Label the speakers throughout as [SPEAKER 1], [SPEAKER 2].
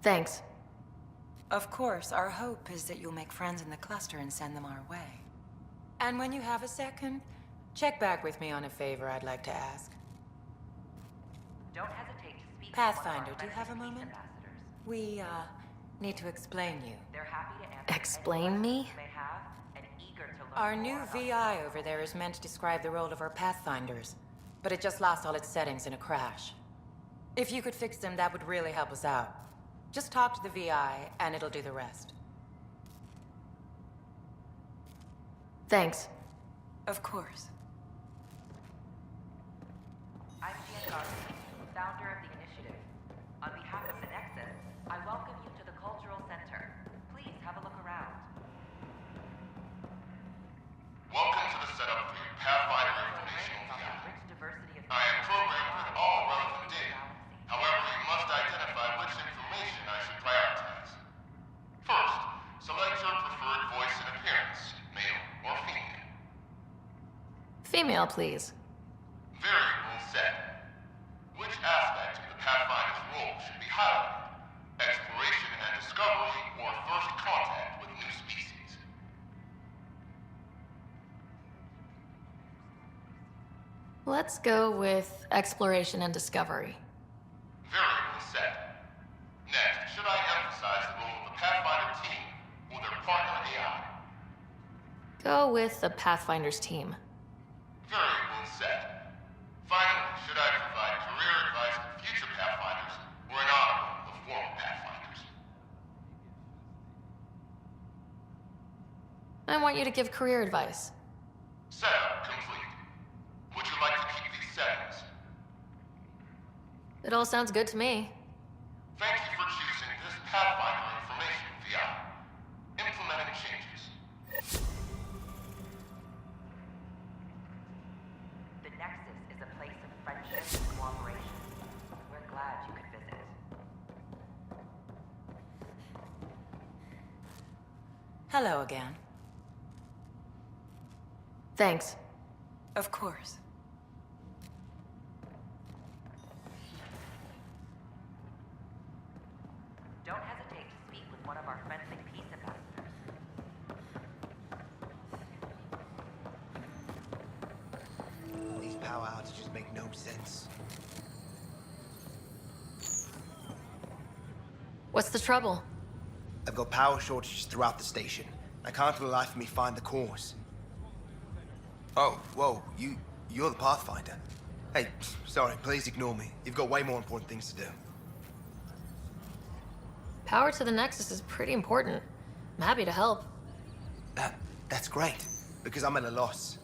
[SPEAKER 1] Thanks.
[SPEAKER 2] Of course, our hope is that you'll make friends in the cluster and send them our way. And when you have a second, check back with me on a favor I'd like to ask.
[SPEAKER 3] Don't hesitate to speak.
[SPEAKER 2] Pathfinder, do you have a moment? We, need to explain you.
[SPEAKER 3] They're happy to answer
[SPEAKER 1] Explain me?
[SPEAKER 3] you may have and eager to learn
[SPEAKER 2] Our
[SPEAKER 3] more
[SPEAKER 2] new
[SPEAKER 3] about
[SPEAKER 2] VI over there is meant to describe the role of our Pathfinders, but it just lost all its settings in a crash. If you could fix them, that would really help us out. Just talk to the VI, and it'll do the rest.
[SPEAKER 1] Thanks.
[SPEAKER 2] Of course.
[SPEAKER 3] I'm Arzen, founder of the initiative. On behalf of the Nexus, I welcome you to the Cultural Center. Please have a look around.
[SPEAKER 4] Welcome to the setup for your Pathfinder informational
[SPEAKER 3] From the
[SPEAKER 4] VI.
[SPEAKER 3] rich diversity of
[SPEAKER 4] I am programmed with all relevant data. However, you must identify which information I should prioritize. First, select your preferred voice and appearance, male or female.
[SPEAKER 1] Female, please.
[SPEAKER 4] Variable set. Which aspect of the Pathfinder's role should be highlighted? Exploration and discovery, or first contact with new species?
[SPEAKER 1] Let's go with exploration and discovery.
[SPEAKER 4] Variable set. Next, should I emphasize the role of the Pathfinder team or their partner AI?
[SPEAKER 1] Go with the Pathfinder's team.
[SPEAKER 4] Variable set. Finally, should I provide career advice to future Pathfinders or an honor of former Pathfinders?
[SPEAKER 1] I want you to give career advice.
[SPEAKER 4] Setup complete. Would you like to keep these settings?
[SPEAKER 1] It all sounds good to me.
[SPEAKER 4] Thank you for choosing this Pathfinder information VI. Implementing changes.
[SPEAKER 3] The Nexus is a place of friendship and cooperation. We're glad you could visit.
[SPEAKER 2] Hello again.
[SPEAKER 1] Thanks.
[SPEAKER 2] Of course.
[SPEAKER 3] Don't hesitate to speak with one of our friendly peace ambassadors.
[SPEAKER 5] These power outages make no sense.
[SPEAKER 1] What's the trouble?
[SPEAKER 5] I've got power shortages throughout the station. I can't for the life of me find the cause. Oh, whoa, you're the Pathfinder. Hey, sorry, please ignore me. You've got way more important things to do.
[SPEAKER 1] Power to the Nexus is pretty important. I'm happy to help.
[SPEAKER 5] That's great, because I'm at a loss.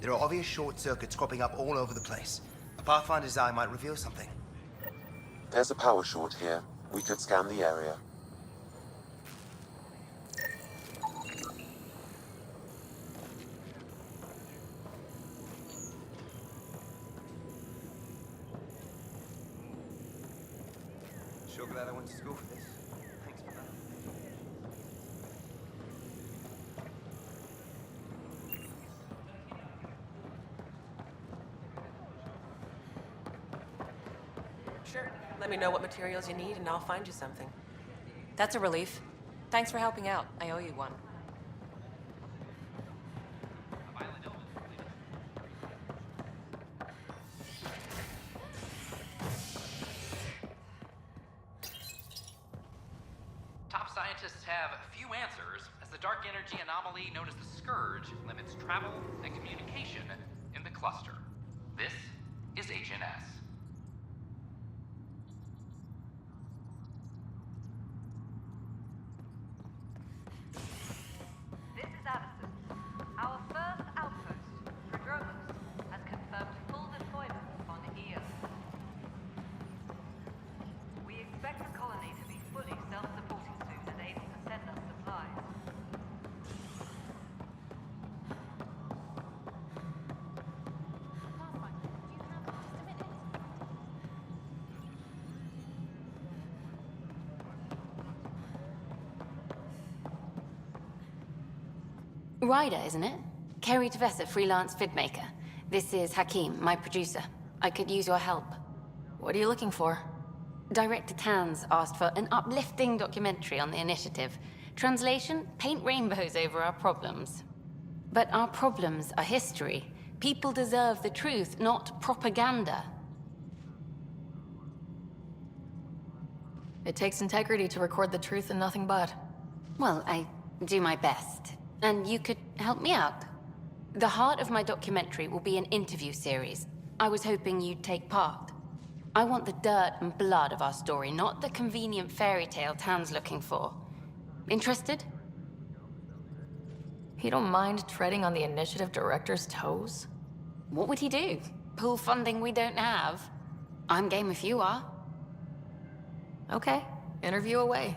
[SPEAKER 5] There are obvious short circuits cropping up all over the place. A Pathfinder's eye might reveal something.
[SPEAKER 6] There's a power short here. We could scan the area.
[SPEAKER 5] Sure glad I went to school for this. Thanks for that.
[SPEAKER 7] Sure. Let me know what materials you need and I'll find you something. That's a relief. Thanks for helping out. I owe you one.
[SPEAKER 8] Top scientists have few answers, as the dark energy anomaly known as the Scourge limits travel and communication in the cluster. This is HNS.
[SPEAKER 3] This is Addison. Our first outpost, Andromeda, has confirmed full deployment on Io. We expect the colony to be fully self-supporting soon and able to send us supplies.
[SPEAKER 9] Ryder, isn't it? Kerry Tvessa, freelance vidmaker. This is Hakim, my producer. I could use your help.
[SPEAKER 1] What are you looking for?
[SPEAKER 9] Director Tan's asked for an uplifting documentary on the initiative. Translation, paint rainbows over our problems. But our problems are history. People deserve the truth, not propaganda.
[SPEAKER 1] It takes integrity to record the truth and nothing but.
[SPEAKER 9] Well, I do my best. And you could help me out. The heart of my documentary will be an interview series. I was hoping you'd take part. I want the dirt and blood of our story, not the convenient fairy tale Tan's looking for. Interested?
[SPEAKER 1] You don't mind treading on the initiative director's toes?
[SPEAKER 9] What would he do? Pool funding we don't have? I'm game if you are.
[SPEAKER 1] Okay, interview away.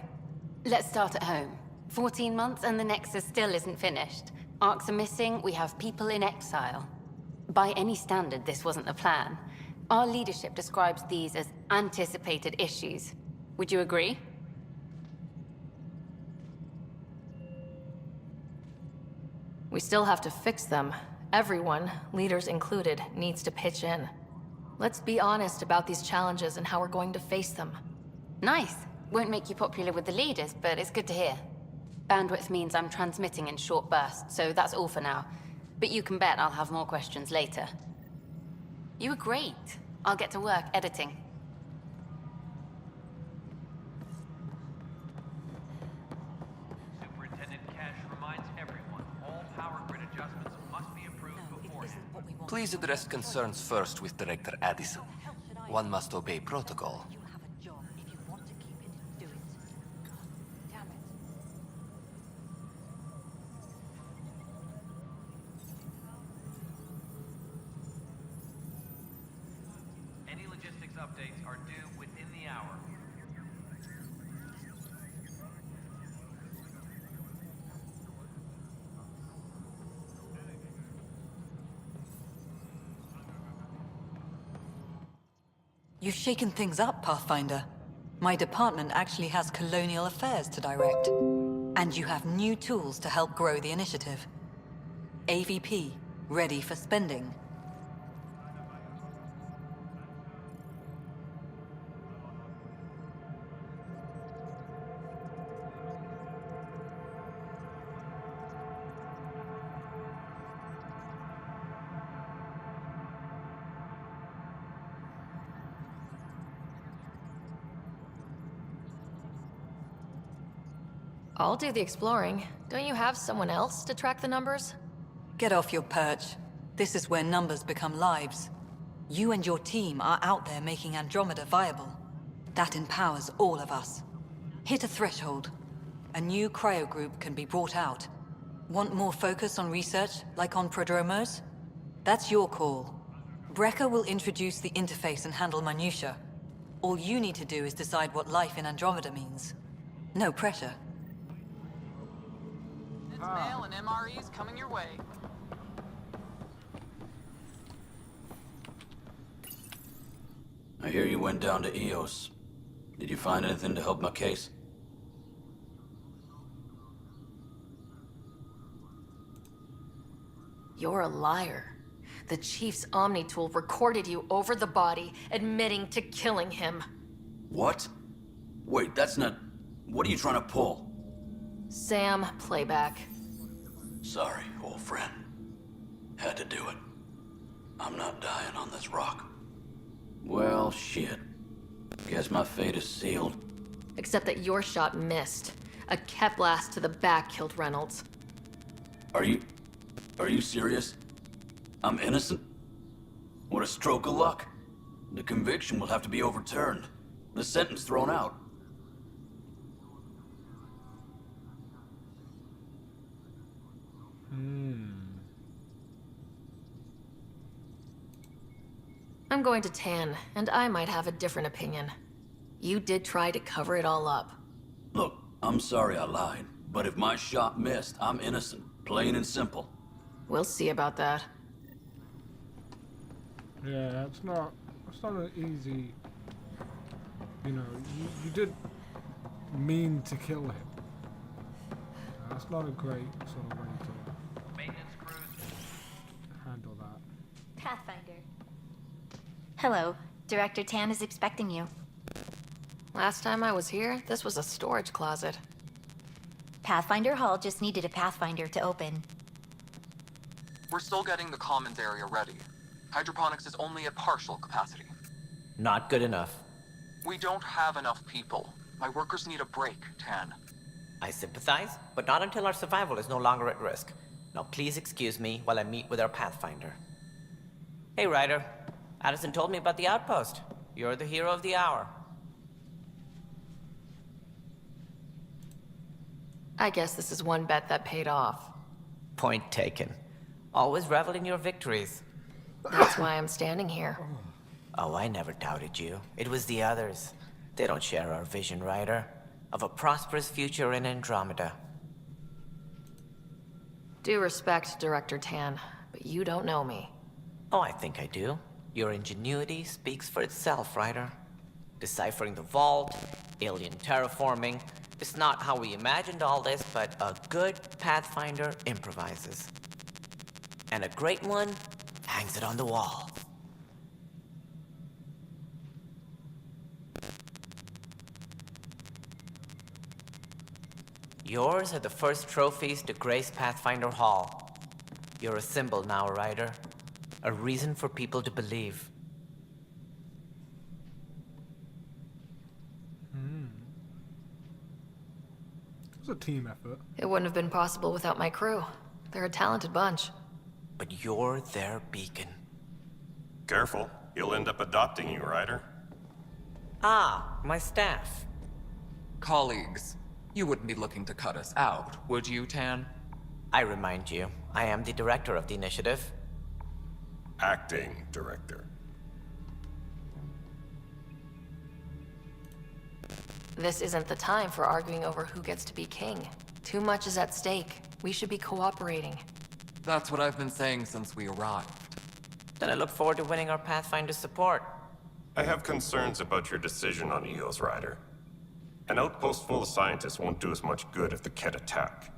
[SPEAKER 9] Let's start at home. 14 months and the Nexus still isn't finished. Arcs are missing, we have people in exile. By any standard, this wasn't the plan. Our leadership describes these as anticipated issues. Would you agree?
[SPEAKER 1] We still have to fix them. Everyone, leaders included, needs to pitch in. Let's be honest about these challenges and how we're going to face them.
[SPEAKER 9] Nice. Won't make you popular with the leaders, but it's good to hear. Bandwidth means I'm transmitting in short bursts, so that's all for now. But you can bet I'll have more questions later. You were great. I'll get to work editing.
[SPEAKER 10] Superintendent Cash reminds everyone all power grid adjustments must be approved beforehand.
[SPEAKER 11] Please address concerns first with Director Addison. One must obey protocol.
[SPEAKER 3] You have a job. If you want to keep it, do it. Damn it.
[SPEAKER 10] Any logistics updates are due within the hour.
[SPEAKER 12] You've shaken things up, Pathfinder. My department actually has colonial affairs to direct. And you have new tools to help grow the initiative. AVP, ready for spending.
[SPEAKER 1] I'll do the exploring. Don't you have someone else to track the numbers?
[SPEAKER 12] Get off your perch. This is where numbers become lives. You and your team are out there making Andromeda viable. That empowers all of us. Hit a threshold. A new cryo group can be brought out. Want more focus on research, like on prodromos? That's your call. Brecker will introduce the interface and handle minutiae. All you need to do is decide what life in Andromeda means. No pressure.
[SPEAKER 8] It's mail and MREs coming your way.
[SPEAKER 13] I hear you went down to EOS. Did you find anything to help my case?
[SPEAKER 1] You're a liar. The Chief's Omni tool recorded you over the body, admitting to killing him.
[SPEAKER 13] What? Wait, that's not... What are you trying to pull?
[SPEAKER 1] Sam, playback.
[SPEAKER 13] Sorry, old friend. Had to do it. I'm not dying on this rock. Well, shit. Guess my fate is sealed.
[SPEAKER 1] Except that your shot missed. A Kep blast to the back killed Reynolds.
[SPEAKER 13] Are you serious? I'm innocent? What a stroke of luck. The conviction will have to be overturned. The sentence thrown out.
[SPEAKER 1] I'm going to Tan, and I might have a different opinion. You did try to cover it all up.
[SPEAKER 13] Look, I'm sorry I lied, but if my shot missed, I'm innocent. Plain and simple.
[SPEAKER 1] We'll see about that.
[SPEAKER 14] Yeah, it's not an easy... You know, you did mean to kill him. That's not a great sort of way to
[SPEAKER 10] Maintenance crews.
[SPEAKER 14] handle that.
[SPEAKER 15] Pathfinder. Hello. Director Tan is expecting you.
[SPEAKER 1] Last time I was here, this was a storage closet.
[SPEAKER 15] Pathfinder Hall just needed a Pathfinder to open.
[SPEAKER 16] We're still getting the commons area ready. Hydroponics is only at partial capacity.
[SPEAKER 17] Not good enough.
[SPEAKER 16] We don't have enough people. My workers need a break, Tan.
[SPEAKER 17] I sympathize, but not until our survival is no longer at risk. Now please excuse me while I meet with our Pathfinder. Hey, Ryder. Addison told me about the outpost. You're the hero of the hour.
[SPEAKER 1] I guess this is one bet that paid off.
[SPEAKER 17] Point taken. Always revel in your victories.
[SPEAKER 1] That's why I'm standing here.
[SPEAKER 17] Oh, I never doubted you. It was the others. They don't share our vision, Ryder, of a prosperous future in Andromeda.
[SPEAKER 1] Due respect, Director Tan, but you don't know me.
[SPEAKER 17] Oh, I think I do. Your ingenuity speaks for itself, Ryder. Deciphering the vault, alien terraforming. It's not how we imagined all this, but a good Pathfinder improvises. And a great one hangs it on the wall. Yours are the first trophies to grace Pathfinder Hall. You're a symbol now, Ryder. A reason for people to believe.
[SPEAKER 14] It's a team effort.
[SPEAKER 1] It wouldn't have been possible without my crew. They're a talented bunch.
[SPEAKER 17] But you're their beacon.
[SPEAKER 4] Careful. He'll end up adopting you, Ryder.
[SPEAKER 17] Ah, my staff.
[SPEAKER 16] Colleagues, you wouldn't be looking to cut us out, would you, Tan?
[SPEAKER 17] I remind you, I am the director of the initiative.
[SPEAKER 4] Acting director.
[SPEAKER 1] This isn't the time for arguing over who gets to be king. Too much is at stake. We should be cooperating.
[SPEAKER 16] That's what I've been saying since we arrived.
[SPEAKER 17] Then I look forward to winning our Pathfinder's support.
[SPEAKER 4] I have concerns about your decision on Eos, Ryder. An outpost full of scientists won't do us much good if the Kett attack.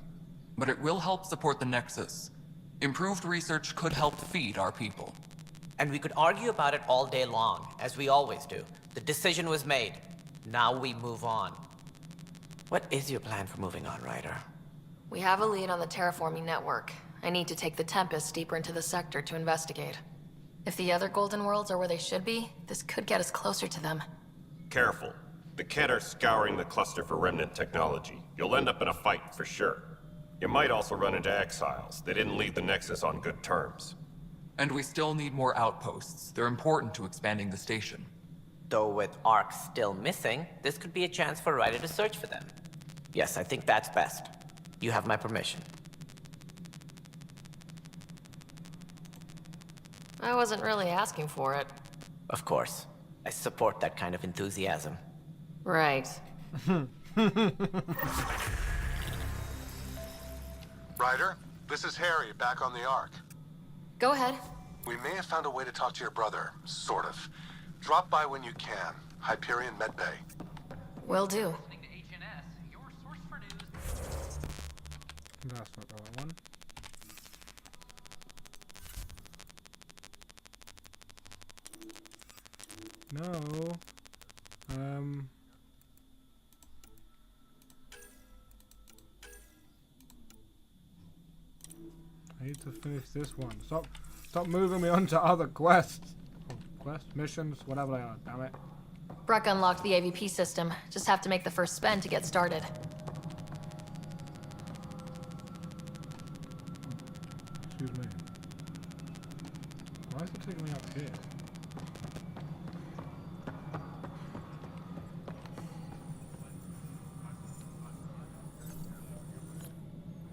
[SPEAKER 16] But it will help support the Nexus. Improved research could help feed our people.
[SPEAKER 17] And we could argue about it all day long, as we always do. The decision was made. Now we move on. What is your plan for moving on, Ryder?
[SPEAKER 1] We have a lead on the terraforming network. I need to take the Tempest deeper into the sector to investigate. If the other Golden Worlds are where they should be, this could get us closer to them.
[SPEAKER 4] Careful. The Kett are scouring the cluster for remnant technology. You'll end up in a fight, for sure. You might also run into exiles. They didn't leave the Nexus on good terms.
[SPEAKER 16] And we still need more outposts. They're important to expanding the station.
[SPEAKER 17] Though with Ark still missing, this could be a chance for Ryder to search for them. Yes, I think that's best. You have my permission.
[SPEAKER 1] I wasn't really asking for it.
[SPEAKER 17] Of course. I support that kind of enthusiasm.
[SPEAKER 1] Right.
[SPEAKER 18] Ryder, this is Harry, back on the Ark.
[SPEAKER 1] Go ahead.
[SPEAKER 18] We may have found a way to talk to your brother, sort of. Drop by when you can. Hyperion Medbay.
[SPEAKER 1] Will do.
[SPEAKER 14] That's not the right one. No. I need to finish this one. Stop moving me on to other quests. Quests, missions, whatever they are, damn it.
[SPEAKER 1] Breck unlocked the AVP system. Just have to make the first spend to get started.
[SPEAKER 14] Excuse me. Why is it taking me up here?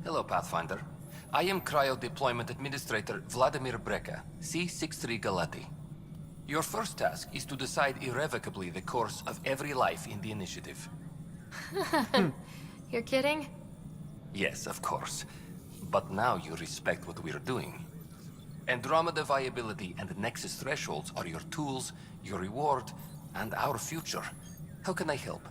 [SPEAKER 11] Hello, Pathfinder. I am Cryo Deployment Administrator Vladimir Breka, C-63 Galati. Your first task is to decide irrevocably the course of every life in the initiative.
[SPEAKER 1] You're kidding?
[SPEAKER 11] Yes, of course. But now you respect what we're doing. Andromeda viability and Nexus thresholds are your tools, your reward, and our future. How can I help?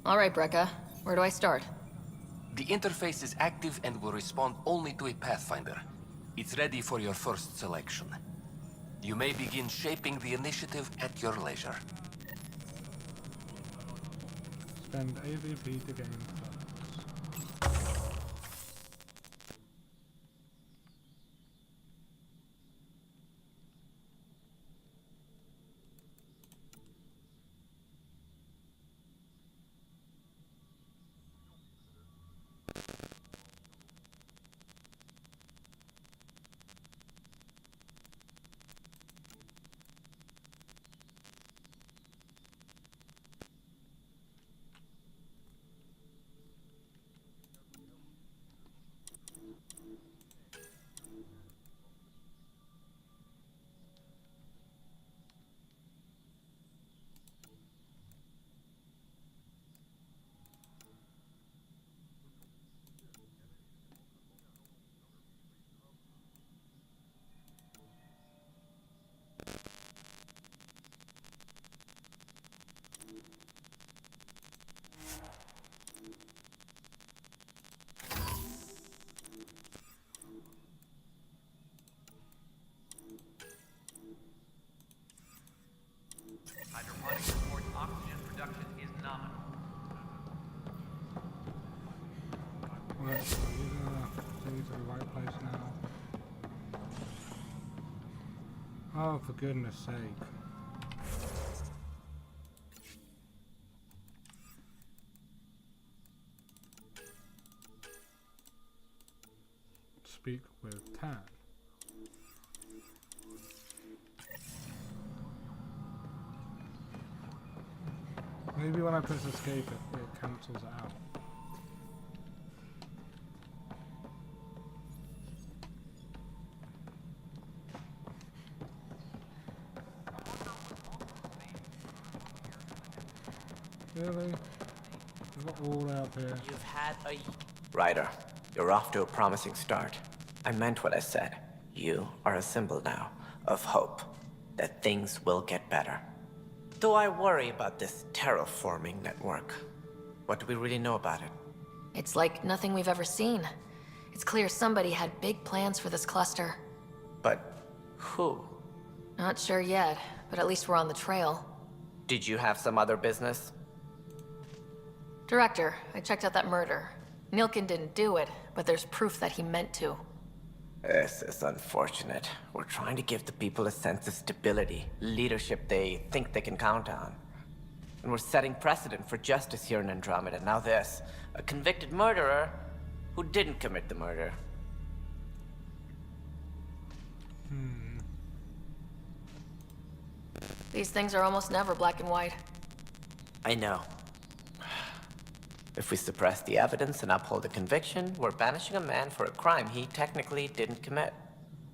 [SPEAKER 1] All right, Brecca. Where do I start?
[SPEAKER 11] The interface is active and will respond only to a Pathfinder. It's ready for your first selection. You may begin shaping the initiative at your leisure.
[SPEAKER 14] Spend AVP to gain perks.
[SPEAKER 10] Hydroponics reports oxygen production is nominal.
[SPEAKER 14] Right, so you're gonna take to the right place now. Oh, for goodness sake. Speak with Tan. Maybe when I press escape it cancels it out. Really? We've got all the way up here.
[SPEAKER 17] You've had a... Ryder, you're off to a promising start. I meant what I said. You are a symbol now of hope that things will get better. Though I worry about this terraforming network. What do we really know about it?
[SPEAKER 1] It's like nothing we've ever seen. It's clear somebody had big plans for this cluster.
[SPEAKER 17] But who?
[SPEAKER 1] Not sure yet, but at least we're on the trail.
[SPEAKER 17] Did you have some other business?
[SPEAKER 1] Director, I checked out that murder. Nilkin didn't do it, but there's proof that he meant to.
[SPEAKER 17] This is unfortunate. We're trying to give the people a sense of stability, leadership they think they can count on. And we're setting precedent for justice here in Andromeda. Now this, a convicted murderer who didn't commit the murder.
[SPEAKER 1] These things are almost never black and white.
[SPEAKER 17] I know. If we suppress the evidence and uphold the conviction, we're banishing a man for a crime he technically didn't commit.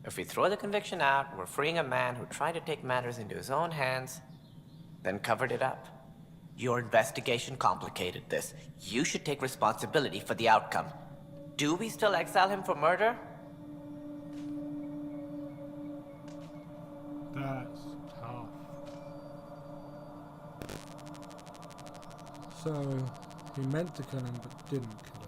[SPEAKER 17] If we throw the conviction out, we're freeing a man who tried to take matters into his own hands, then covered it up. Your investigation complicated this. You should take responsibility for the outcome. Do we still exile him for murder?
[SPEAKER 14] That's tough. So, he meant to kill him, but didn't kill him.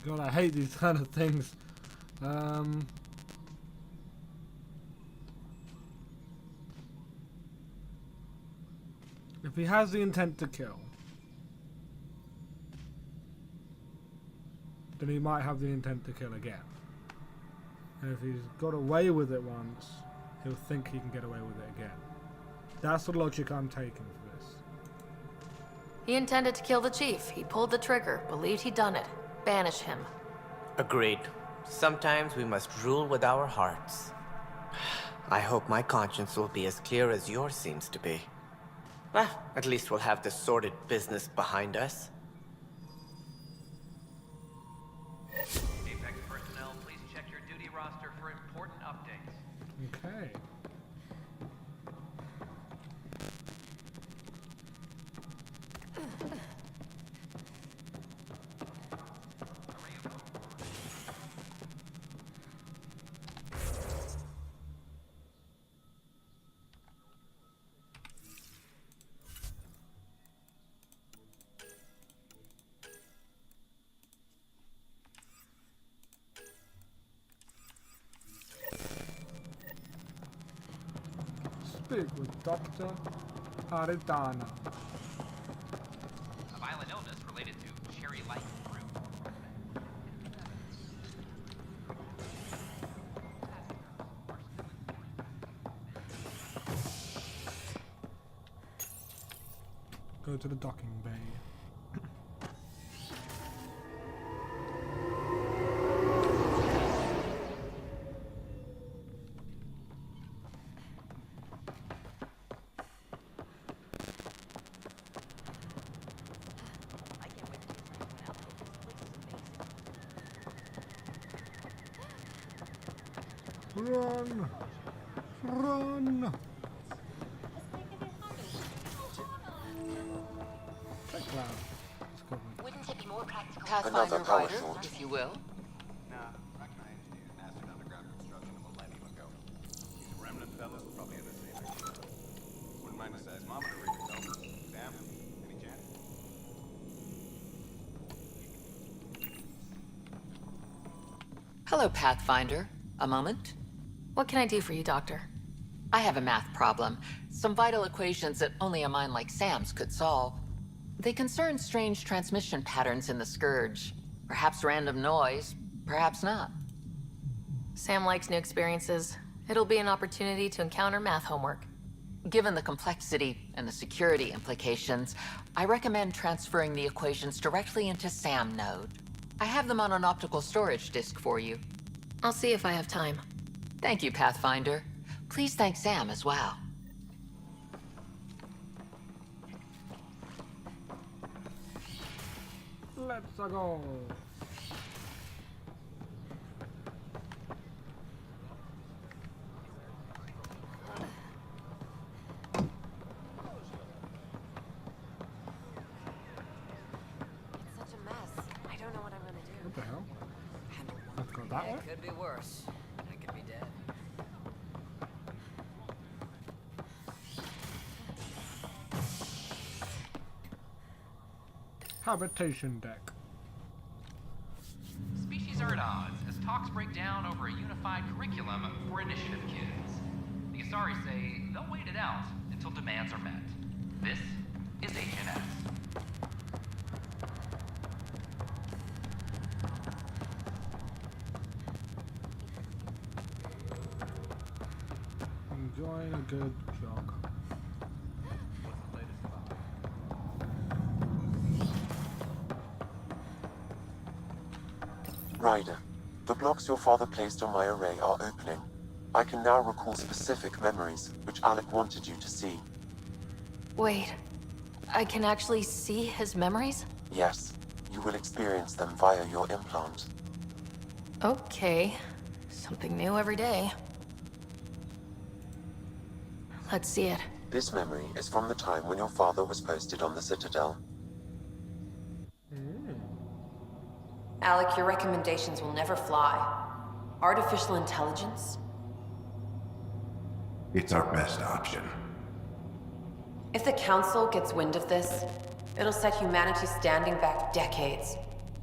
[SPEAKER 14] God, I hate these kind of things. If he has the intent to kill, then he might have the intent to kill again. And if he's got away with it once, he'll think he can get away with it again. That's the logic I'm taking for this.
[SPEAKER 1] He intended to kill the chief. He pulled the trigger, believed he'd done it. Banish him.
[SPEAKER 17] Agreed. Sometimes we must rule with our hearts. I hope my conscience will be as clear as yours seems to be. Well, at least we'll have this sordid business behind us.
[SPEAKER 10] Apex personnel, please check your duty roster important updates.
[SPEAKER 14] Okay. Speak with Dr. Aridana.
[SPEAKER 8] A violent illness related to cherry-like fruit.
[SPEAKER 14] Go to the docking bay. Run! Run! Check cloud. Let's go.
[SPEAKER 15] Wouldn't it be more practical?
[SPEAKER 6] Another power short.
[SPEAKER 7] if you will.
[SPEAKER 10] Nah, Rachni engineered an acid underground construction a millennium ago. These remnant fellas probably in the same area. Wouldn't mind a seismometer reading, though. Sam, any chance?
[SPEAKER 7] Hello, Pathfinder. A moment?
[SPEAKER 1] What can I do for you, Doctor?
[SPEAKER 7] I have a math problem. Some vital equations that only a mind like Sam's could solve. They concern strange transmission patterns in the Scourge. Perhaps random noise, perhaps not.
[SPEAKER 1] Sam likes new experiences. It'll be an opportunity to encounter math homework.
[SPEAKER 7] Given the complexity and the security implications, I recommend transferring the equations directly into SAM node. I have them on an optical storage disk for you.
[SPEAKER 1] I'll see if I have time.
[SPEAKER 7] Thank you, Pathfinder. Please thank Sam as well.
[SPEAKER 14] Let's go.
[SPEAKER 7] It's such a mess. I don't know what I'm gonna do.
[SPEAKER 14] What the hell? Let's go that way.
[SPEAKER 7] It could be worse. I could be dead.
[SPEAKER 14] Habitation deck.
[SPEAKER 8] Species are at odds as talks break down over a unified curriculum for initiative kids. The Asari say they'll wait it out until demands are met. This is Agent S.
[SPEAKER 14] Enjoying a good jog.
[SPEAKER 6] Ryder, the blocks your father placed on my array are opening. I can now recall specific memories, which Alec wanted you to see.
[SPEAKER 1] Wait, I can actually see his memories?
[SPEAKER 6] Yes, you will experience them via your implant.
[SPEAKER 1] Okay, something new every day. Let's see it.
[SPEAKER 6] This memory is from the time when your father was posted on the Citadel.
[SPEAKER 7] Alec, your recommendations will never fly. Artificial intelligence?
[SPEAKER 19] It's our best option.
[SPEAKER 7] If the Council gets wind of this, it'll set humanity standing back decades.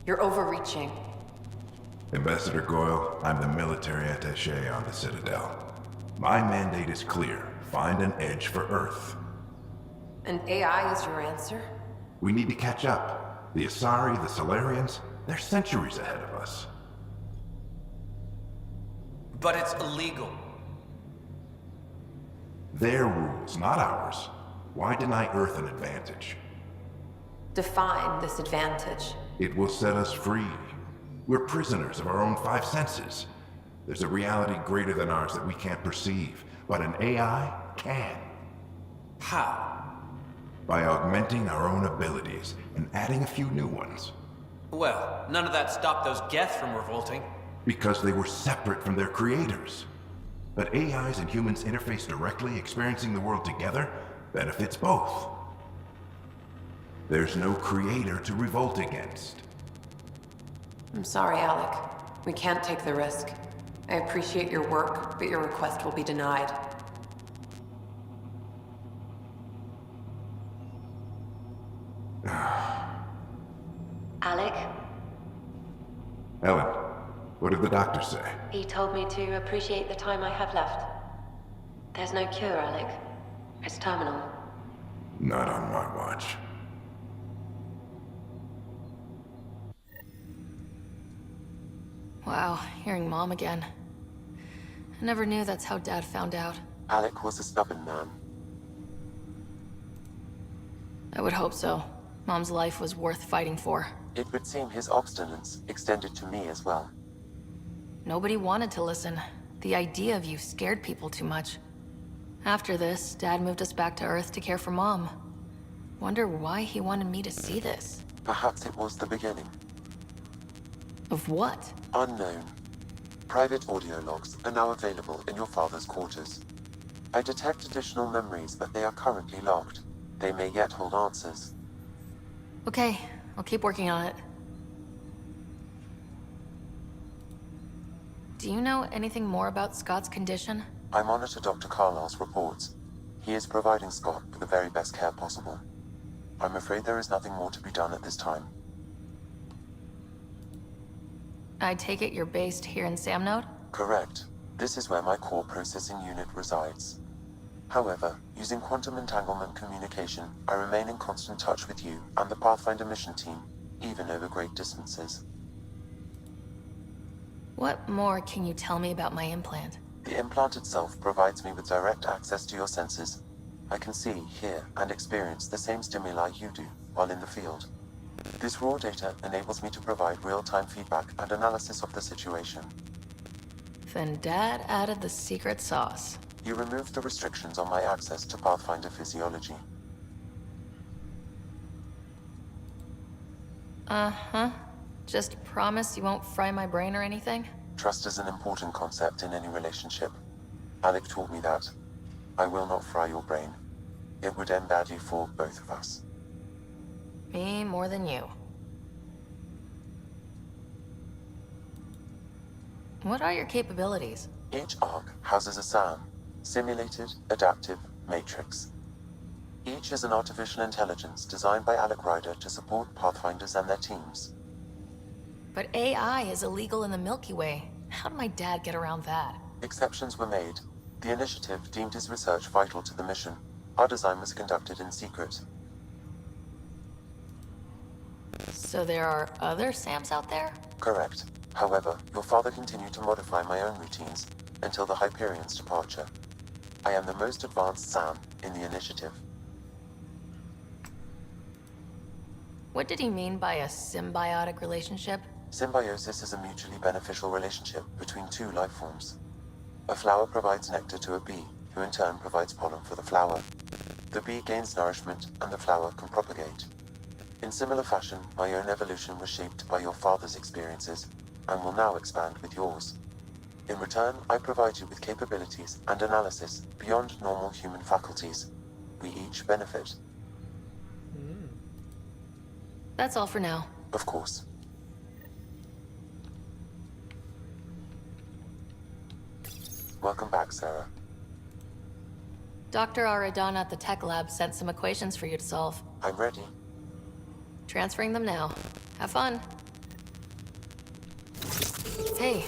[SPEAKER 7] You're overreaching.
[SPEAKER 19] Ambassador Goyle, I'm the military attaché on the Citadel. My mandate is clear. Find an edge for Earth.
[SPEAKER 7] And AI is your answer?
[SPEAKER 19] We need to catch up. The Asari, the Solarians, they're centuries ahead of us.
[SPEAKER 20] But it's illegal.
[SPEAKER 19] Their rules, not ours. Why deny Earth an advantage?
[SPEAKER 7] Define this advantage.
[SPEAKER 19] It will set us free. We're prisoners of our own five senses. There's a reality greater than ours that we can't perceive, but an AI can.
[SPEAKER 20] How?
[SPEAKER 19] By augmenting our own abilities and adding a few new ones.
[SPEAKER 20] Well, none of that stopped those Geth from revolting.
[SPEAKER 19] because they were separate from their creators. But AIs and humans interface directly, experiencing the world together benefits both. There's no creator to revolt against.
[SPEAKER 21] I'm sorry, Alec. We can't take the risk. I appreciate your work, but your request will be denied.
[SPEAKER 22] Alec,
[SPEAKER 19] Ellen, what did the doctor say?
[SPEAKER 22] he told me to appreciate the time I have left. There's no cure, Alec. It's terminal.
[SPEAKER 19] Not on my watch.
[SPEAKER 1] Wow, hearing Mom again. I never knew that's how Dad found out.
[SPEAKER 6] Alec was a stubborn man.
[SPEAKER 1] I would hope so. Mom's life was worth fighting for.
[SPEAKER 6] It would seem his obstinance extended to me as well.
[SPEAKER 1] Nobody wanted to listen. The idea of you scared people too much. After this, Dad moved us back to Earth to care for Mom. Wonder why he wanted me to see this.
[SPEAKER 6] Perhaps it was the beginning.
[SPEAKER 1] Of what?
[SPEAKER 6] Unknown. Private audio logs are now available in your father's quarters. I detect additional memories, but they are currently logged. They may yet hold answers.
[SPEAKER 1] Okay, I'll keep working on it. Do you know anything more about Scott's condition?
[SPEAKER 6] I monitor Dr. Carlisle's reports. He is providing Scott with the very best care possible. I'm afraid there is nothing more to be done at this time.
[SPEAKER 1] I take it you're based here in Samnode?
[SPEAKER 6] Correct. This is where my core processing unit resides. However, using quantum entanglement communication, I remain in constant touch with you and the Pathfinder mission team, even over great distances.
[SPEAKER 1] What more can you tell me about my implant?
[SPEAKER 6] The implant itself provides me with direct access to your senses. I can see, hear, and experience the same stimuli you do while in the field. This raw data enables me to provide real-time feedback and analysis of the situation.
[SPEAKER 1] Then Dad added the secret sauce.
[SPEAKER 6] You removed the restrictions on my access to Pathfinder physiology.
[SPEAKER 1] Uh-huh. Just promise you won't fry my brain or anything?
[SPEAKER 6] Trust is an important concept in any relationship. Alec taught me that. I will not fry your brain. It would end badly for both of us.
[SPEAKER 1] Me more than you. What are your capabilities?
[SPEAKER 6] Each arc houses a SAM, Simulated Adaptive Matrix. Each is an artificial intelligence designed by Alec Ryder to support Pathfinders and their teams.
[SPEAKER 1] But AI is illegal in the Milky Way. How did my dad get around that?
[SPEAKER 6] Exceptions were made. The initiative deemed his research vital to the mission. Our design was conducted in secret.
[SPEAKER 1] So there are other SAMs out there?
[SPEAKER 6] Correct. However, your father continued to modify my own routines until the Hyperion's departure. I am the most advanced SAM in the initiative.
[SPEAKER 1] What did he mean by a symbiotic relationship?
[SPEAKER 6] Symbiosis is a mutually beneficial relationship between two life forms. A flower provides nectar to a bee, who in turn provides pollen for the flower. The bee gains nourishment, and the flower can propagate. In similar fashion, my own evolution was shaped by your father's experiences, and will now expand with yours. In return, I provide you with capabilities and analysis beyond normal human faculties. We each benefit.
[SPEAKER 1] That's all for now.
[SPEAKER 6] Of course. Welcome back, Sarah.
[SPEAKER 1] Dr. Aradana at the tech lab sent some equations for you to solve.
[SPEAKER 6] I'm ready.
[SPEAKER 1] Transferring them now. Have fun. Hey,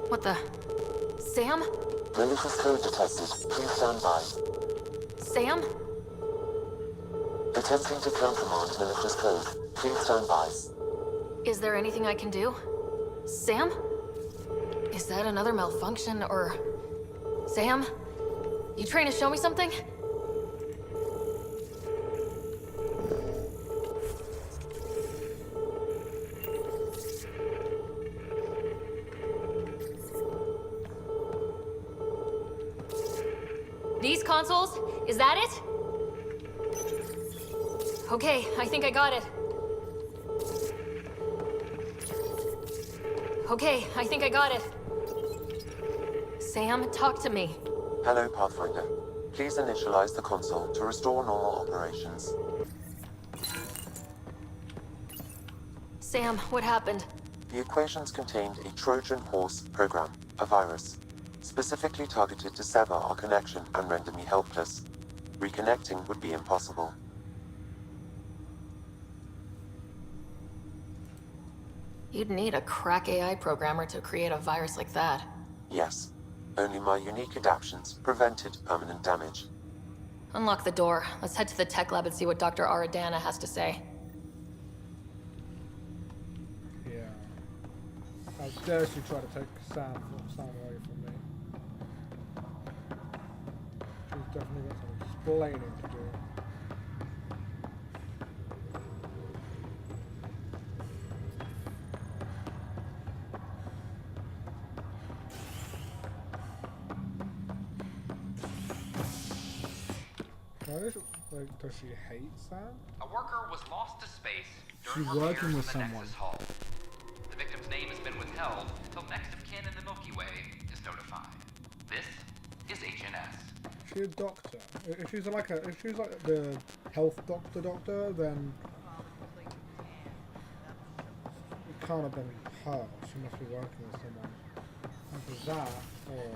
[SPEAKER 1] what the? Sam?
[SPEAKER 6] Malicious code detected. Please stand by.
[SPEAKER 1] Sam?
[SPEAKER 6] Attempting to countermand malicious code. Please stand by.
[SPEAKER 1] Is there anything I can do? Sam? Is that another malfunction, or... Sam? You trying to show me something? These consoles? Is that it? Okay, I think I got it. Okay, I think I got it. Sam, talk to me.
[SPEAKER 6] Hello, Pathfinder. Please initialize the console to restore normal operations.
[SPEAKER 1] Sam, what happened?
[SPEAKER 6] The equations contained a Trojan horse program, a virus, specifically targeted to sever our connection and render me helpless. Reconnecting would be impossible.
[SPEAKER 1] You'd need a crack AI programmer to create a virus like that.
[SPEAKER 6] Yes. Only my unique adaptations prevented permanent damage.
[SPEAKER 1] Unlock the door. Let's head to the tech lab and see what Dr. Aradana has to say.
[SPEAKER 14] Yeah. How dare she try to take Sam away from me. She's definitely got some explaining to do. Like, does she hate Sam?
[SPEAKER 8] A worker was lost to space during
[SPEAKER 14] She's
[SPEAKER 8] her
[SPEAKER 14] working
[SPEAKER 8] appearance
[SPEAKER 14] with
[SPEAKER 8] in the
[SPEAKER 14] someone.
[SPEAKER 8] Nexus Hull. The victim's name has been withheld until next of kin in the Milky Way is notified. This is HNS.
[SPEAKER 14] Is she a doctor? If she's like the health doctor, then it can't have been her. She must be working with someone. Either that, or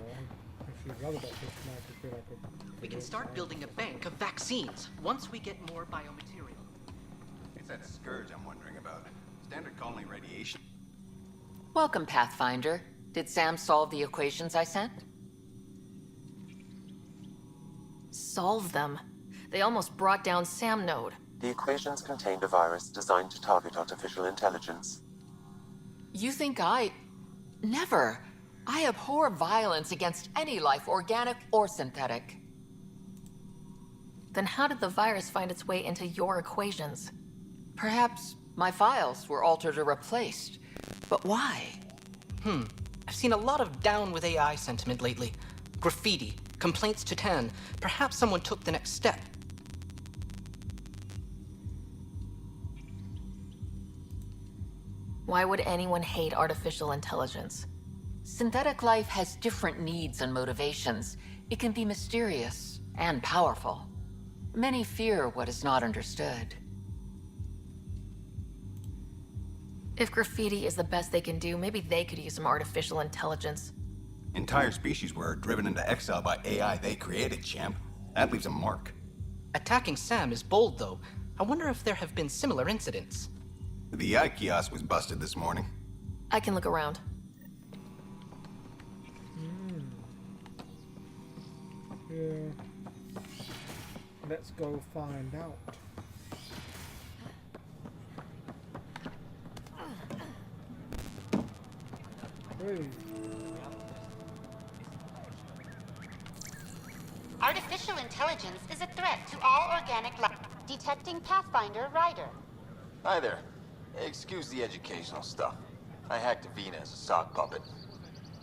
[SPEAKER 14] if she's the other doctor, she might just be like a.
[SPEAKER 2] We can start building a bank of vaccines once we get more biomaterial.
[SPEAKER 10] It's that scourge I'm wondering about. Standard colony radiation.
[SPEAKER 7] Welcome, Pathfinder. Did Sam solve the equations I sent?
[SPEAKER 1] Solve them? They almost brought down Sam Node.
[SPEAKER 6] The equations contained a virus designed to target artificial intelligence.
[SPEAKER 7] You think I... Never. I abhor violence against any life, organic or synthetic.
[SPEAKER 1] Then how did the virus find its way into your equations?
[SPEAKER 7] Perhaps my files were altered or replaced. But why?
[SPEAKER 2] I've seen a lot of down with AI sentiment lately. Graffiti, complaints to 10. Perhaps someone took the next step.
[SPEAKER 1] Why would anyone hate artificial intelligence?
[SPEAKER 7] Synthetic life has different needs and motivations. It can be mysterious and powerful. Many fear what is not understood.
[SPEAKER 1] If graffiti is the best they can do, maybe they could use some artificial intelligence.
[SPEAKER 10] Entire species were driven into exile by AI they created, champ. That leaves a mark.
[SPEAKER 2] Attacking Sam is bold, though. I wonder if there have been similar incidents.
[SPEAKER 10] The AI kiosk was busted this morning.
[SPEAKER 1] I can look around.
[SPEAKER 14] Yeah. Let's go find out. Hey.
[SPEAKER 5] Artificial intelligence is a threat to all organic life. Detecting Pathfinder Rider.
[SPEAKER 23] Hi there. Excuse the educational stuff. I hacked Avina as a sock puppet.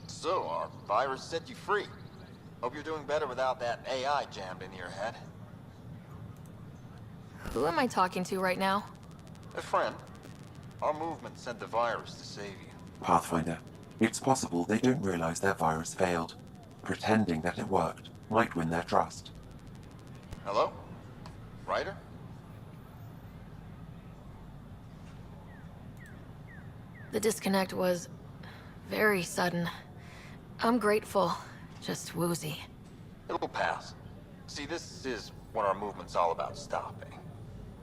[SPEAKER 23] So, our virus set you free. Hope you're doing better without that AI jammed into your head.
[SPEAKER 1] Who am I talking to right now?
[SPEAKER 23] A friend. Our movement sent the virus to save you.
[SPEAKER 6] Pathfinder, it's possible they don't realize their virus failed. Pretending that it worked might win their trust.
[SPEAKER 23] Hello? Ryder?
[SPEAKER 1] The disconnect was very sudden. I'm grateful, just woozy.
[SPEAKER 23] It'll pass. See, this is what our movement's all about stopping.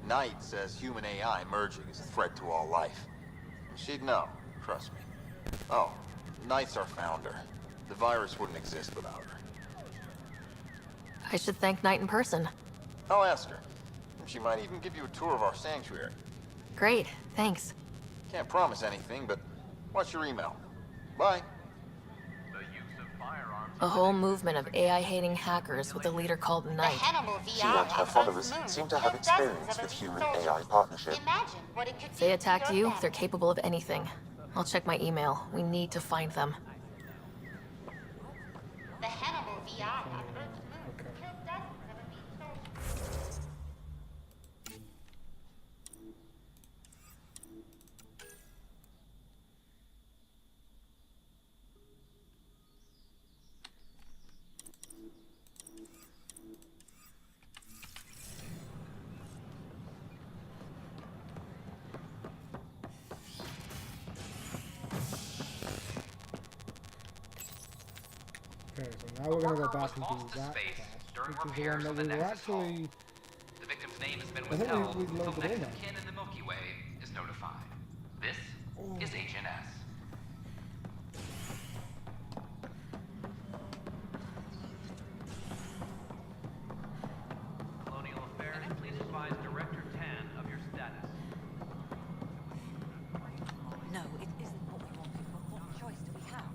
[SPEAKER 23] Knight says human AI merging is a threat to all life. She'd know, trust me. Oh, Knight's our founder. The virus wouldn't exist without her.
[SPEAKER 1] I should thank Knight in person.
[SPEAKER 23] I'll ask her. She might even give you a tour of our sanctuary.
[SPEAKER 1] Great, thanks.
[SPEAKER 23] Can't promise anything, but watch your email. Bye.
[SPEAKER 1] A whole movement of AI-hating hackers with a leader called Knight.
[SPEAKER 6] She and her followers seem to have experience with human-AI partnership.
[SPEAKER 1] If they attacked you, they're capable of anything. I'll check my email. We need to find them.
[SPEAKER 5] The Hannibal VR on Earth's moon killed dozens of elite soldiers.
[SPEAKER 14] Okay, so now we're gonna go back and do that
[SPEAKER 8] space
[SPEAKER 14] task,
[SPEAKER 8] during
[SPEAKER 14] which is the
[SPEAKER 8] repairs
[SPEAKER 14] one
[SPEAKER 8] on
[SPEAKER 14] that
[SPEAKER 8] the
[SPEAKER 14] we were
[SPEAKER 8] Nexus hull.
[SPEAKER 14] actually...
[SPEAKER 8] The victim's name has been
[SPEAKER 14] I think
[SPEAKER 8] withheld
[SPEAKER 14] we
[SPEAKER 8] until
[SPEAKER 14] loaded in
[SPEAKER 8] next of
[SPEAKER 14] on.
[SPEAKER 8] kin in the Milky Way is notified. This is Agent S. Colonial Affairs, please advise Director Tan of your status.
[SPEAKER 3] No, it isn't what we wanted, but what choice do we have?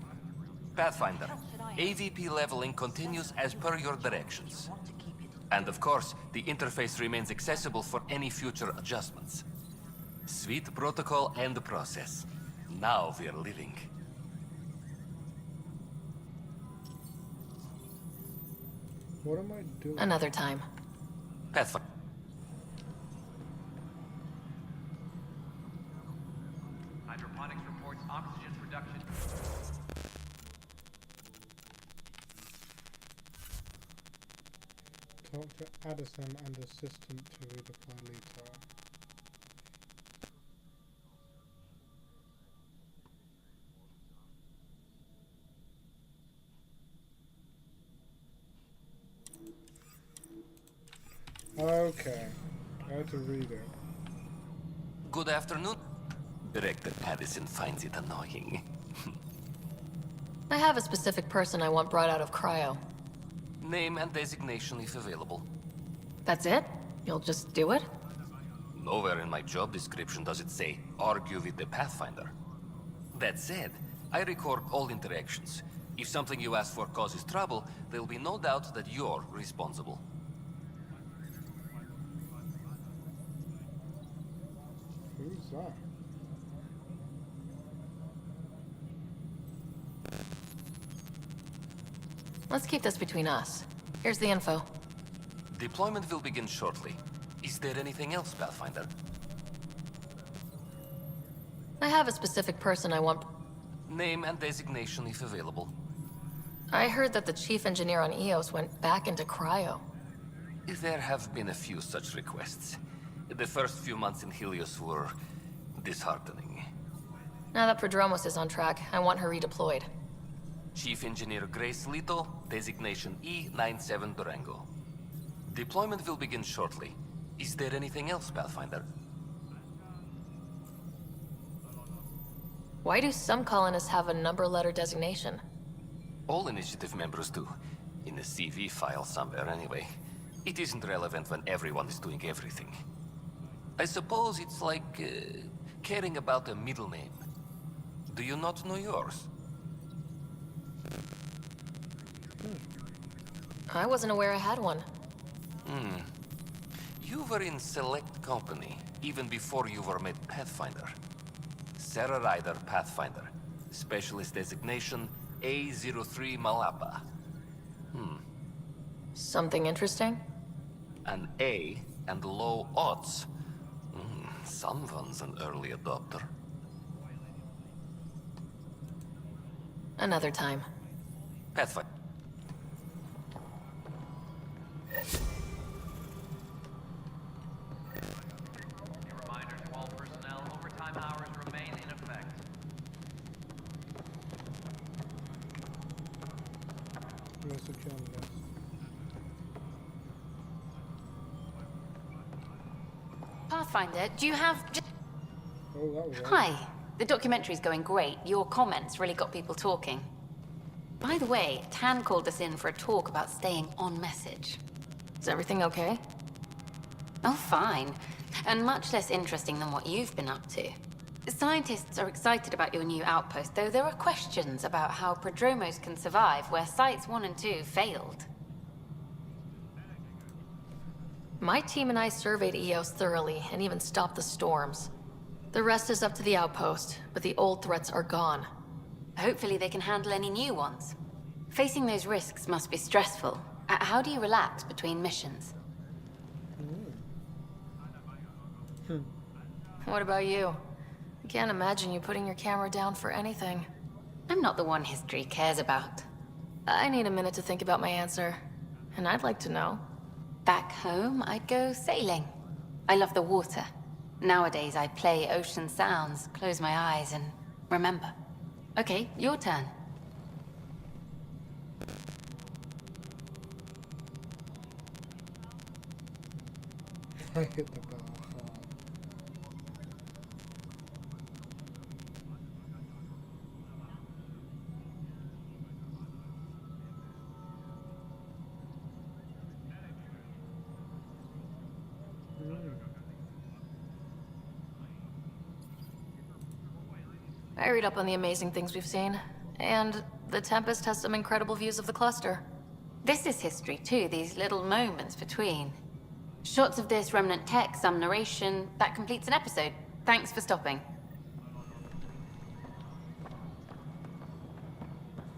[SPEAKER 11] Pathfinder, AVP leveling continues as per your directions. And of course, the interface remains accessible for any future adjustments. Sweet protocol and process. Now we're living.
[SPEAKER 14] What am I doing?
[SPEAKER 1] Another time.
[SPEAKER 11] Pathfinder.
[SPEAKER 8] Hydroponics reports oxygen production.
[SPEAKER 14] Talk to Addison and assistant to redeploy later. Okay, I had to read it.
[SPEAKER 11] Good afternoon. Director Addison finds it annoying.
[SPEAKER 1] I have a specific person I want brought out of cryo.
[SPEAKER 11] Name and designation if available.
[SPEAKER 1] That's it? You'll just do it?
[SPEAKER 11] Nowhere in my job description does it say, argue with the Pathfinder. That said, I record all interactions. If something you ask for causes trouble, there'll be no doubt that you're responsible.
[SPEAKER 14] Who's that?
[SPEAKER 1] Let's keep this between us. Here's the info.
[SPEAKER 11] Deployment will begin shortly. Is there anything else, Pathfinder?
[SPEAKER 1] I have a specific person I want.
[SPEAKER 11] Name and designation if available.
[SPEAKER 1] I heard that the chief engineer on EOS went back into cryo.
[SPEAKER 11] There have been a few such requests. The first few months in Helios were disheartening.
[SPEAKER 1] Now that Prodromos is on track, I want her redeployed.
[SPEAKER 11] Chief Engineer Grace Lito, designation E97 Durango. Deployment will begin shortly. Is there anything else, Pathfinder?
[SPEAKER 1] Why do some colonists have a number letter designation?
[SPEAKER 11] All initiative members do. In a CV file somewhere, anyway. It isn't relevant when everyone is doing everything. I suppose it's like caring about a middle name. Do you not know yours?
[SPEAKER 1] I wasn't aware I had one.
[SPEAKER 11] You were in select company, even before you were made Pathfinder. Sarah Ryder, Pathfinder. Specialist designation A03 Malapa.
[SPEAKER 1] Something interesting?
[SPEAKER 11] An A and low odds. Someone's an early adopter.
[SPEAKER 1] Another time.
[SPEAKER 11] Pathfinder.
[SPEAKER 8] A reminder to all personnel, overtime hours remain in effect.
[SPEAKER 14] Message on this.
[SPEAKER 5] Pathfinder, do you have...
[SPEAKER 14] Oh, that was right.
[SPEAKER 5] Hi. The documentary's going great. Your comments really got people talking. By the way, Tan called us in for a talk about staying on message.
[SPEAKER 1] Is everything okay?
[SPEAKER 5] Oh, fine. And much less interesting than what you've been up to. Scientists are excited about your new outpost, though there are questions about how Prodromos can survive where Sites 1 and 2 failed.
[SPEAKER 1] My team and I surveyed EOS thoroughly and even stopped the storms. The rest is up to the outpost, but the old threats are gone.
[SPEAKER 5] Hopefully they can handle any new ones. Facing those risks must be stressful. How do you relax between missions?
[SPEAKER 1] What about you? I can't imagine you putting your camera down for anything.
[SPEAKER 5] I'm not the one history cares about.
[SPEAKER 1] I need a minute to think about my answer, and I'd like to know.
[SPEAKER 5] Back home, I'd go sailing. I love the water. Nowadays, I play ocean sounds, close my eyes, and remember. Okay, your turn.
[SPEAKER 14] I hit the bell hard.
[SPEAKER 1] I read up on the amazing things we've seen, and the Tempest has some incredible views of the cluster.
[SPEAKER 5] This is history too, these little moments between. Shots of this remnant tech, some narration, that completes an episode. Thanks for stopping.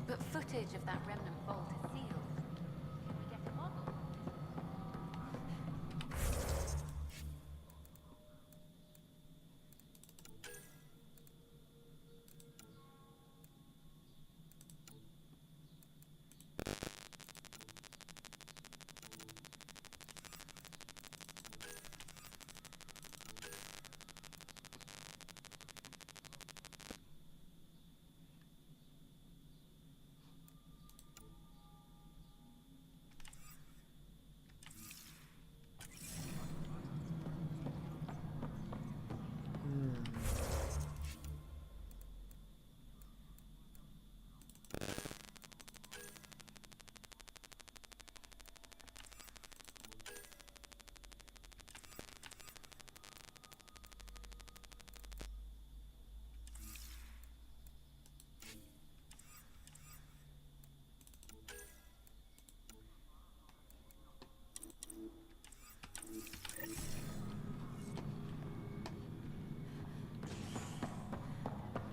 [SPEAKER 5] But footage of that remnant vault is sealed. Can we get a model?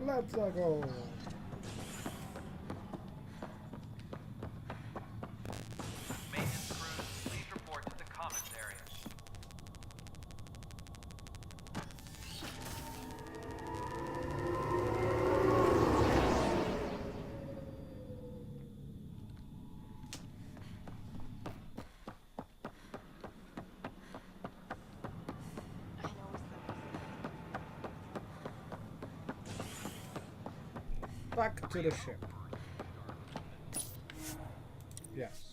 [SPEAKER 14] Let's go.
[SPEAKER 8] Maintenance crews, please report to the commons area.
[SPEAKER 14] Back to the ship. Yes.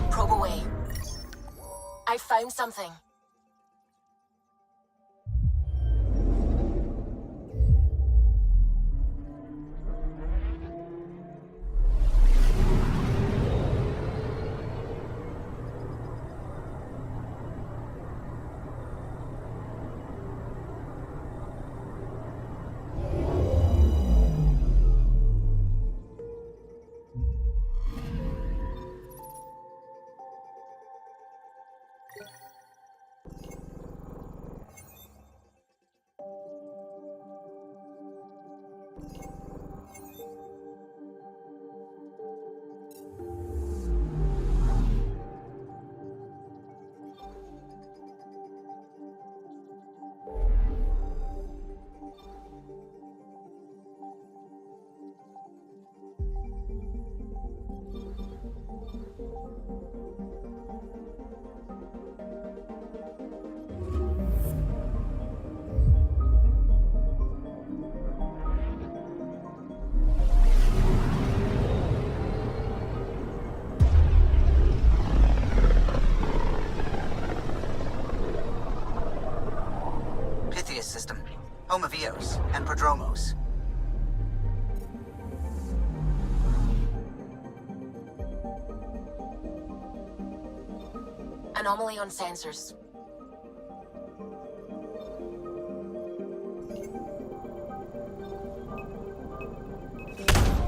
[SPEAKER 9] Probe away. I found something.
[SPEAKER 12] System, home of Eos and Prodromos.
[SPEAKER 9] Anomaly on sensors.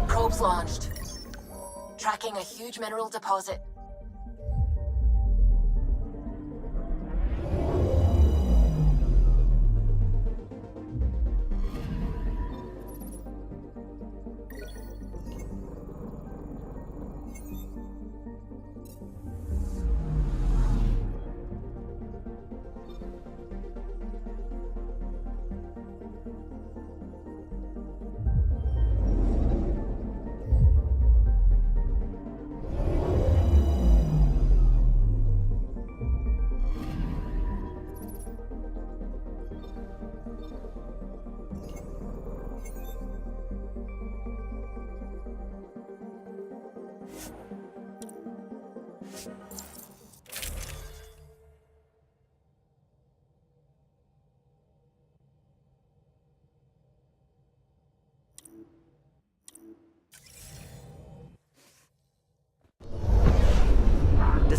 [SPEAKER 9] Probes launched. Tracking a huge mineral deposit.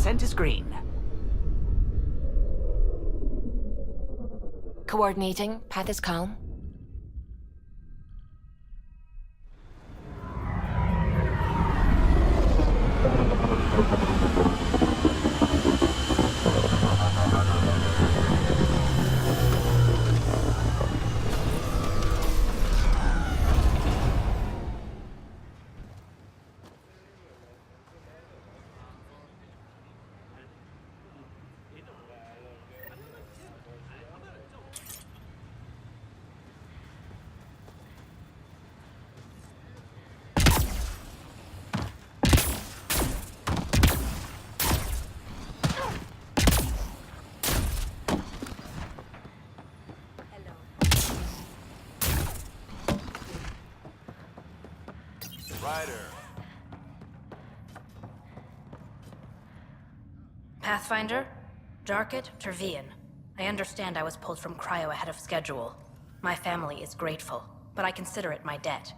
[SPEAKER 4] Descent is green.
[SPEAKER 9] Coordinating. Path is calm.
[SPEAKER 10] Ryder.
[SPEAKER 13] Pathfinder? Darket, Trevian. I understand I was pulled from Cryo ahead of schedule. My family is grateful, but I consider it my debt.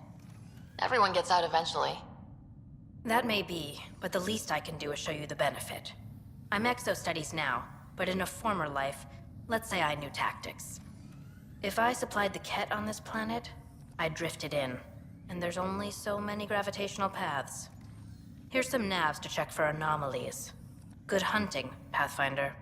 [SPEAKER 1] Everyone gets out eventually.
[SPEAKER 13] That may be, but the least I can do is show you the benefit. I'm exo-studies now, but in a former life, let's say I knew tactics. If I supplied the Ket on this planet, I drifted in, and there's only so many gravitational paths. Here's some navs to check for anomalies. Good hunting, Pathfinder.